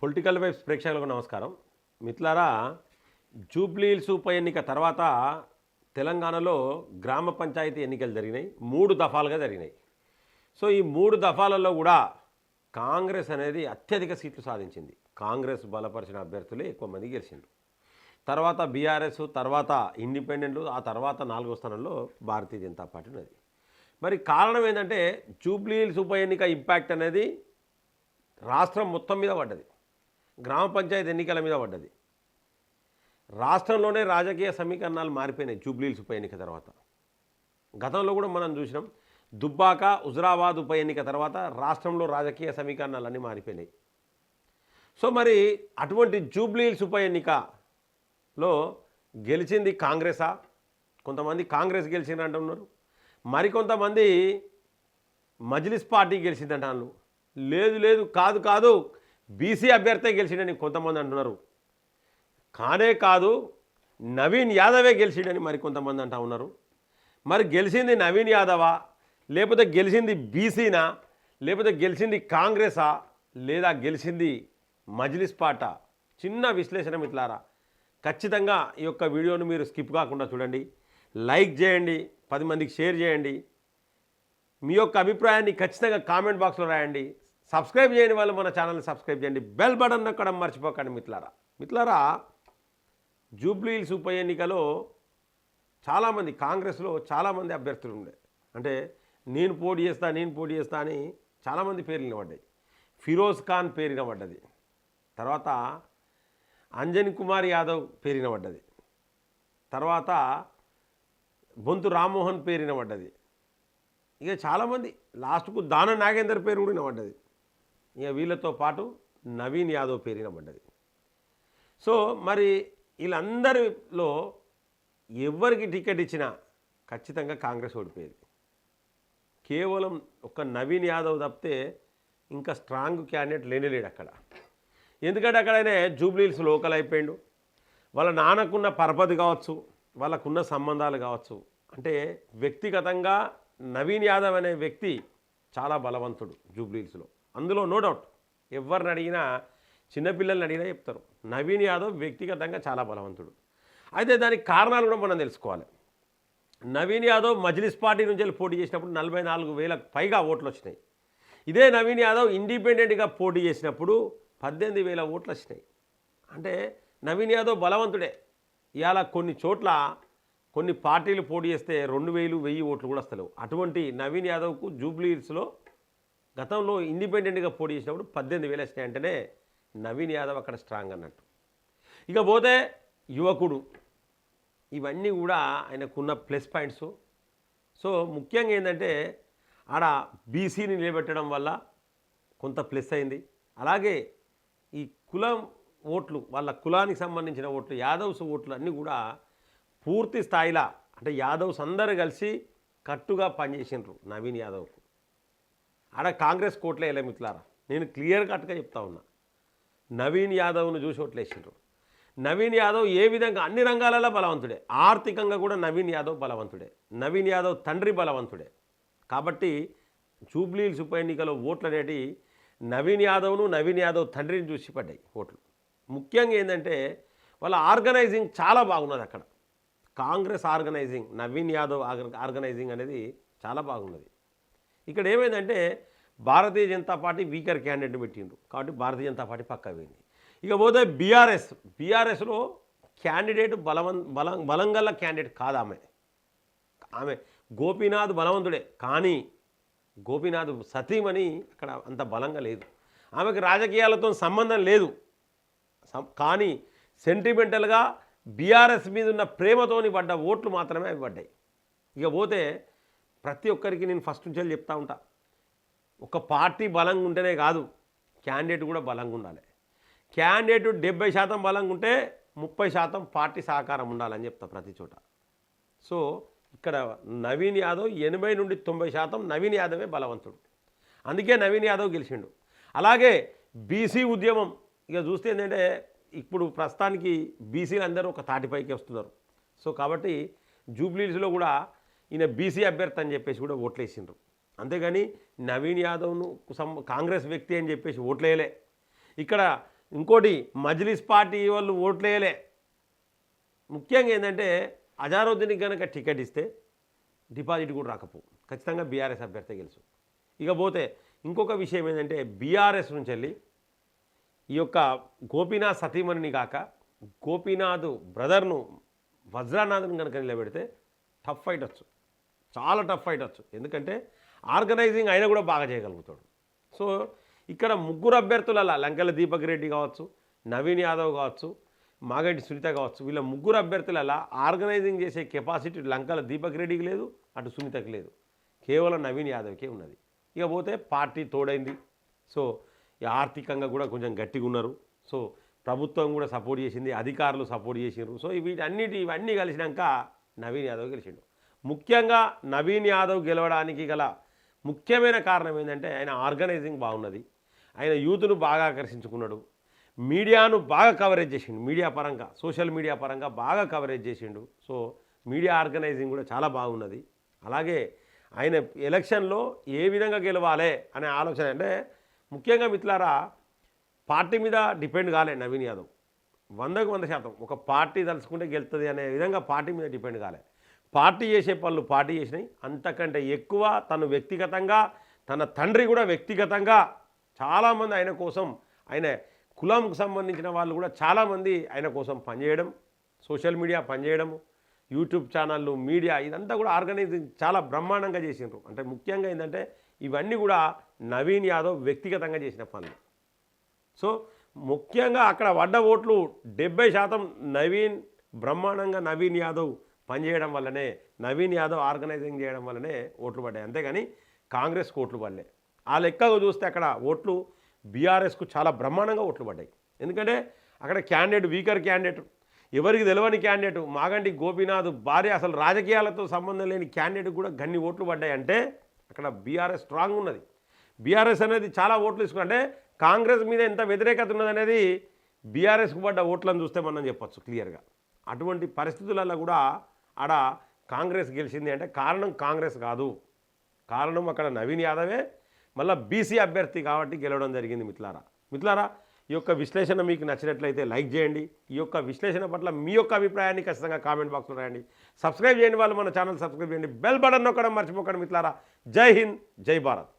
Political vibes ప్రేక్షకులకు నమస్కారం. మిత్రులారా, జూబ్లీహిల్స్ ఉప ఎన్నిక తర్వాత తెలంగాణలో గ్రామ పంచాయతీ ఎన్నికలు జరిగినాయి. 3 దఫాలుగా జరిగినాయి. సో ఈ 3 దఫాలలో కూడా కాంగ్రెస్ అనేది అత్యధిక సీట్లు సాధించింది. కాంగ్రెస్ బలపరిచిన అభ్యర్థులే ఎక్కువ మంది గెలిచిండ్రు. తర్వాత బీఆర్ఎస్, తర్వాత ఇండిపెండెంట్లు, ఆ తర్వాత 4వ స్థానంలో భారతీయ జనతా పార్టీ ఉన్నది. మరి కారణం ఏంటంటే జూబ్లీహిల్స్ ఉప ఎన్నిక ఇంపాక్ట్ అనేది రాష్ట్రం మొత్తం మీద పడ్డది. గ్రామ పంచాయతీ ఎన్నికల మీద పడ్డది. రాష్ట్రంలోనే రాజకీయ సమీకరణాలు మారిపోయినాయి జూబ్లీహిల్స్ ఉప ఎన్నిక తర్వాత. గతంలో కూడా మనం చూసినాం, దుబ్బాక, హుజురాబాద్ ఉప ఎన్నిక తర్వాత రాష్ట్రంలో రాజకీయ సమీకరణాలన్నీ మారిపోయినాయి. సో మరి అటువంటి జూబ్లీహిల్స్ ఉప ఎన్నికలో గెలిచింది కాంగ్రెసా? కొంతమంది కాంగ్రెస్ గెలిచిందంటున్నారు, మరికొంతమంది మజ్లిస్ పార్టీ గెలిచిందంటారు. లేదు లేదు, కాదు కాదు, బీసీ అభ్యర్థి గెలిచిండని కొంతమంది అంటున్నారు. కానే కాదు, నవీన్ యాదవే గెలిచిండని మరికొంతమంది అంటూ ఉన్నారు. మరి గెలిచింది నవీన్ యాదవా, లేకపోతే గెలిచింది బీసీనా, లేకపోతే గెలిచింది కాంగ్రెసా, లేదా గెలిచింది మజ్లిస్ పార్టీ? చిన్న విశ్లేషణ మిత్రులారా, ఖచ్చితంగా ఈ యొక్క వీడియోను మీరు స్కిప్ కాకుండా చూడండి, లైక్ చేయండి, 10 మందికి షేర్ చేయండి, మీ యొక్క అభిప్రాయాన్ని ఖచ్చితంగా కామెంట్ బాక్స్లో రాయండి. సబ్స్క్రైబ్ చేయని వాళ్ళు మన ఛానల్ని సబ్స్క్రైబ్ చేయండి, బెల్ బటన్ నొక్కడం మర్చిపోకండి మిత్రులారా. జూబ్లీహిల్స్ ఉప ఎన్నికలో చాలామంది కాంగ్రెస్లో చాలామంది అభ్యర్థులు ఉండే, అంటే నేను పోటీ చేస్తా అని చాలామంది పేర్లు వినబడ్డాయి. ఫిరోజ్ ఖాన్ పేరు వినబడ్డది, తర్వాత అంజన్ కుమార్ యాదవ్ పేరు వినబడ్డది, తర్వాత బొంతు రామ్మోహన్ పేరు వినబడ్డది. ఇక చాలామంది లాస్ట్కు దాన నాగేందర్ పేరు కూడా వినబడ్డది. ఇక వీళ్ళతో పాటు నవీన్ యాదవ్ పేరు వినబడ్డది. సో మరి వీళ్ళందరిలో ఎవరికి టికెట్ ఇచ్చినా ఖచ్చితంగా కాంగ్రెస్ ఓడిపోయేది. కేవలం ఒక నవీన్ యాదవ్ తప్పితే ఇంకా స్ట్రాంగ్ క్యాండిడేట్ లేనేలేడు అక్కడ. ఎందుకంటే అక్కడనే జూబ్లీహిల్స్ లోకల్ అయిపోయిండు. వాళ్ళ నాన్నకున్న పరపతి కావచ్చు, వాళ్ళకున్న సంబంధాలు కావచ్చు, అంటే వ్యక్తిగతంగా నవీన్ యాదవ్ అనే వ్యక్తి చాలా బలవంతుడు జూబ్లీహిల్స్లో, అందులో నో డౌట్. ఎవరిని అడిగినా, చిన్నపిల్లల్ని అడిగినా చెప్తారు నవీన్ యాదవ్ వ్యక్తిగతంగా చాలా బలవంతుడు. అయితే దానికి కారణాలు కూడా మనం తెలుసుకోవాలి. నవీన్ యాదవ్ మజ్లిస్ పార్టీ నుంచి వెళ్ళి పోటీ చేసినప్పుడు 44,000 పైగా ఓట్లు వచ్చినాయి. ఇదే నవీన్ యాదవ్ ఇండిపెండెంట్గా పోటీ చేసినప్పుడు 18,000 ఓట్లు వచ్చినాయి. అంటే నవీన్ యాదవ్ బలవంతుడే. ఇవాళ కొన్ని చోట్ల కొన్ని పార్టీలు పోటీ చేస్తే 2,000, 1,000 ఓట్లు కూడా వస్తలేవు. అటువంటి నవీన్ యాదవ్కు జూబ్లీహిల్స్లో గతంలో ఇండిపెండెంట్గా పోటీ చేసినప్పుడు 18,000 వచ్చినాయి. అంటేనే నవీన్ యాదవ్ అక్కడ స్ట్రాంగ్ అన్నట్టు. ఇక పోతే యువకుడు, ఇవన్నీ కూడా ఆయనకున్న ప్లస్ పాయింట్స్. సో ముఖ్యంగా ఏంటంటే ఆడ బీసీని నిలబెట్టడం వల్ల కొంత ప్లస్ అయింది. అలాగే ఈ కులం ఓట్లు, వాళ్ళ కులానికి సంబంధించిన ఓట్లు, యాదవ్స్ ఓట్లు అన్నీ కూడా పూర్తి స్థాయిలో, అంటే యాదవ్స్ అందరూ కలిసి కట్టుగా పనిచేసినారు నవీన్ యాదవ్కు. ఆడ కాంగ్రెస్ కోట్లే వేయలే మిత్రులారా, నేను క్లియర్ కట్గా చెప్తా ఉన్నా. నవీన్ యాదవ్ను చూసి ఓట్లు వేసిండ్రు. నవీన్ యాదవ్ ఏ విధంగా అన్ని రంగాలలో బలవంతుడే, ఆర్థికంగా కూడా నవీన్ యాదవ్ బలవంతుడే, నవీన్ యాదవ్ తండ్రి బలవంతుడే. కాబట్టి జూబ్లీహిల్స్ ఉప ఎన్నికలో ఓట్లు అనేటి నవీన్ యాదవ్ను, నవీన్ యాదవ్ తండ్రిని చూసి పడ్డాయి ఓట్లు. ముఖ్యంగా ఏంటంటే వాళ్ళ ఆర్గనైజింగ్ చాలా బాగున్నది అక్కడ. కాంగ్రెస్ ఆర్గనైజింగ్, నవీన్ యాదవ్ ఆర్గనైజింగ్ అనేది చాలా బాగున్నది. ఇక్కడ ఏమైందంటే Bharatiya Janata party weaker candidate పెట్టిండ్రు, కాబట్టి భారతీయ జనతా పార్టీ పక్కా పోయింది. ఇక పోతే బీఆర్ఎస్లో క్యాండిడేట్ బలంగల క్యాండిడేట్ కాదు ఆమె గోపీనాథ్ బలవంతుడే, కానీ గోపీనాథ్ సతీమణి అక్కడ అంత బలంగా లేదు. ఆమెకు రాజకీయాలతో సంబంధం లేదు, కానీ సెంటిమెంటల్గా బీఆర్ఎస్ మీద ఉన్న ప్రేమతోని పడ్డ ఓట్లు మాత్రమే అవి పడ్డాయి. ఇక పోతే ప్రతి ఒక్కరికి నేను ఫస్ట్ నుంచి చెప్తా ఉంటా, ఒక పార్టీ బలంగా ఉంటేనే కాదు, క్యాండిడేట్ కూడా బలంగా ఉండాలి. క్యాండిడేట్ 70% బలంగా ఉంటే 30% పార్టీ సహకారం ఉండాలని చెప్తా ప్రతి చోట. సో ఇక్కడ నవీన్ యాదవ్ 80 నుండి 90% నవీన్ యాదవే బలవంతుడు, అందుకే నవీన్ యాదవ్ గెలిచిండు. అలాగే బీసీ ఉద్యమం ఇక చూస్తే ఏంటంటే ఇప్పుడు ప్రస్తుతానికి బీసీలు అందరూ ఒక తాటిపైకి వస్తున్నారు. సో కాబట్టి జూబ్లీహిల్స్లో కూడా ఈయన బీసీ అభ్యర్థి అని చెప్పేసి కూడా ఓట్లు వేసిండ్రు. అంతేగాని నవీన్ యాదవ్ను కాంగ్రెస్ వ్యక్తి అని చెప్పేసి ఓట్లేయలే. ఇక్కడ ఇంకోటి మజ్లిస్ పార్టీ వాళ్ళు ఓట్లేయలే. ముఖ్యంగా ఏంటంటే అజారుద్దీన్కి కనుక టికెట్ ఇస్తే డిపాజిట్ కూడా రాకపోవు, ఖచ్చితంగా బీఆర్ఎస్ అభ్యర్థి గెలుసు. ఇక పోతే ఇంకొక విషయం ఏంటంటే బీఆర్ఎస్ నుంచి వెళ్ళి ఈ యొక్క గోపీనాథ్ సతీమణిని కాక గోపీనాథ్ బ్రదర్ను వజ్రానాథ్ని కనుక నిలబెడితే టఫ్ ఫైట్ వచ్చు, చాలా టఫ్ ఫైట్ వచ్చు. ఎందుకంటే ఆర్గనైజింగ్ ఆయన కూడా బాగా చేయగలుగుతాడు. సో ఇక్కడ ముగ్గురు అభ్యర్థుల లంకెల దీపక్ రెడ్డి కావచ్చు, నవీన్ యాదవ్ కావచ్చు, మాగంటి సునీత కావచ్చు, వీళ్ళ ముగ్గురు అభ్యర్థుల ఆర్గనైజింగ్ చేసే కెపాసిటీ లంకల దీపక్ రెడ్డికి లేదు, అటు సునీతకి లేదు, కేవలం నవీన్ యాదవ్కే ఉన్నది. ఇక పోతే పార్టీ తోడైంది. సో ఆర్థికంగా కూడా కొంచెం గట్టిగా ఉన్నారు. సో ప్రభుత్వం కూడా సపోర్ట్ చేసింది, అధికారులు సపోర్ట్ చేసినారు. సో ఇవన్నీ కలిసినాక నవీన్ యాదవ్ గెలిచిండు. ముఖ్యంగా నవీన్ యాదవ్ గెలవడానికి గల ముఖ్యమైన కారణం ఏంటంటే ఆయన ఆర్గనైజింగ్ బాగున్నది, ఆయన యూత్ను బాగా ఆకర్షించుకున్నాడు, మీడియాను బాగా కవరేజ్ చేసిండు, మీడియా పరంగా సోషల్ మీడియా పరంగా బాగా కవరేజ్ చేసిండు. సో మీడియా ఆర్గనైజింగ్ కూడా చాలా బాగున్నది. అలాగే ఆయన ఎలక్షన్లో ఏ విధంగా గెలవాలి అనే ఆలోచన, అంటే ముఖ్యంగా మిత్రులారా పార్టీ మీద డిపెండ్ కాలే నవీన్ యాదవ్, 100% ఒక పార్టీ తలుచుకుంటే గెలుస్తుంది అనే విధంగా పార్టీ మీద డిపెండ్ కాలే. పార్టీ చేసే పనులు పార్టీ చేసినాయి, అంతకంటే ఎక్కువ తను వ్యక్తిగతంగా, తన తండ్రి కూడా వ్యక్తిగతంగా చాలామంది ఆయన కోసం, ఆయన కులంకు సంబంధించిన వాళ్ళు కూడా చాలామంది ఆయన కోసం పనిచేయడం, సోషల్ మీడియా పనిచేయడం, యూట్యూబ్ ఛానళ్ళు, మీడియా ఇదంతా కూడా ఆర్గనైజింగ్ చాలా బ్రహ్మాండంగా చేసిండ్రు. అంటే ముఖ్యంగా ఏంటంటే ఇవన్నీ కూడా నవీన్ యాదవ్ వ్యక్తిగతంగా చేసిన పనులు. సో ముఖ్యంగా అక్కడ పడ్డ ఓట్లు 70% బ్రహ్మాండంగా నవీన్ యాదవ్ పనిచేయడం వల్లనే, నవీన్ యాదవ్ ఆర్గనైజింగ్ చేయడం వల్లనే ఓట్లు పడ్డాయి. అంతేగాని కాంగ్రెస్కు ఓట్లు పడలే. ఆ లెక్కగా చూస్తే అక్కడ ఓట్లు బీఆర్ఎస్కు చాలా బ్రహ్మాండంగా ఓట్లు పడ్డాయి. ఎందుకంటే అక్కడ క్యాండిడేట్ వీకర్ క్యాండిడేట్, ఎవరికి తెలియని క్యాండిడేట్ మాగంటి గోపీనాథ్ భార్య, అసలు రాజకీయాలతో సంబంధం లేని క్యాండిడేట్ కూడా గన్ని ఓట్లు పడ్డాయి. అంటే అక్కడ బీఆర్ఎస్ స్ట్రాంగ్ ఉన్నది. బీఆర్ఎస్ అనేది చాలా ఓట్లు తీసుకుంటే కాంగ్రెస్ మీద ఎంత వ్యతిరేకత ఉన్నదనేది బీఆర్ఎస్కు పడ్డ ఓట్లను చూస్తే మనం చెప్పచ్చు క్లియర్గా. అటువంటి పరిస్థితులలో కూడా ఆడ కాంగ్రెస్ గెలిచింది అంటే కారణం కాంగ్రెస్ కాదు, కారణం అక్కడ నవీన్ యాదవే, మళ్ళీ బీసీ అభ్యర్థి కాబట్టి గెలవడం జరిగింది. మిత్రులారా ఈ యొక్క విశ్లేషణ మీకు నచ్చినట్లయితే లైక్ చేయండి. ఈ యొక్క విశ్లేషణ పట్ల మీ యొక్క అభిప్రాయాన్ని ఖచ్చితంగా కామెంట్ బాక్స్లో రాయండి. సబ్స్క్రైబ్ చేయని వాళ్ళు మన ఛానల్ సబ్స్క్రైబ్ చేయండి, బెల్ బటన్ నొక్కడం మర్చిపోకండి. మిత్రులారా జై హింద్, జై భారత్.